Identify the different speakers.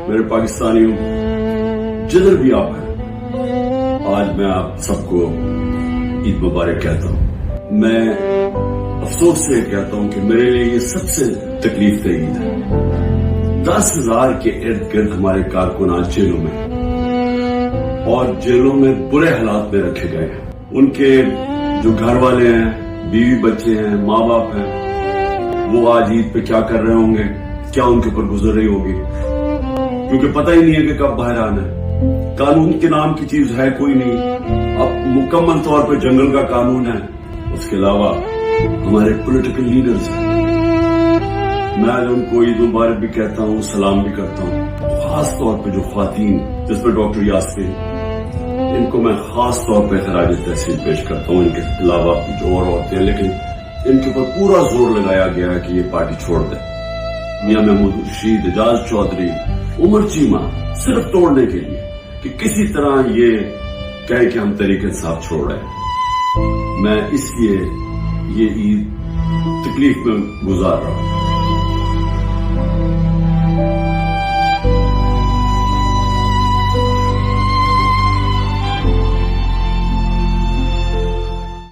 Speaker 1: میرے پاکستانیوں جدھر بھی آپ ہیں، آج میں آپ سب کو عید مبارک کہتا ہوں۔ میں افسوس سے کہتا ہوں کہ میرے لیے یہ سب سے تکلیف دہ عید ہے۔ 10,000 کے ارد گرد ہمارے کارکن آج جیلوں میں اور جیلوں میں برے حالات میں رکھے گئے ہیں۔ ان کے جو گھر والے ہیں، بیوی بچے ہیں، ماں باپ ہیں، وہ آج عید پہ کیا کر رہے ہوں گے، کیا ان کے اوپر گزر رہی ہوگی، کیونکہ پتہ ہی نہیں ہے کہ کب باہر آنا ہے۔ قانون کے نام کی چیز ہے کوئی نہیں، اب مکمل طور پہ جنگل کا قانون ہے۔ اس کے علاوہ ہمارے پولیٹیکل لیڈرز ہیں، میں ان کو عید مبارک بھی کہتا ہوں، سلام بھی کرتا ہوں۔ خاص طور پہ جو خواتین، جس میں ڈاکٹر یاسمین، ان کو میں خاص طور پہ خراج تحسین پیش کرتا ہوں۔ ان کے علاوہ جو اور عورتیں، لیکن ان کے اوپر پورا زور لگایا گیا ہے کہ یہ پارٹی چھوڑ دیں۔ میاں محمود رشید، اعجاز چودھری، عمر چیمہ، صرف توڑنے کے لیے کہ کسی طرح یہ کہے کہ ہم تحریک انصاف چھوڑ رہے ہیں۔ میں اس لیے یہ عید تکلیف میں گزار رہا ہوں۔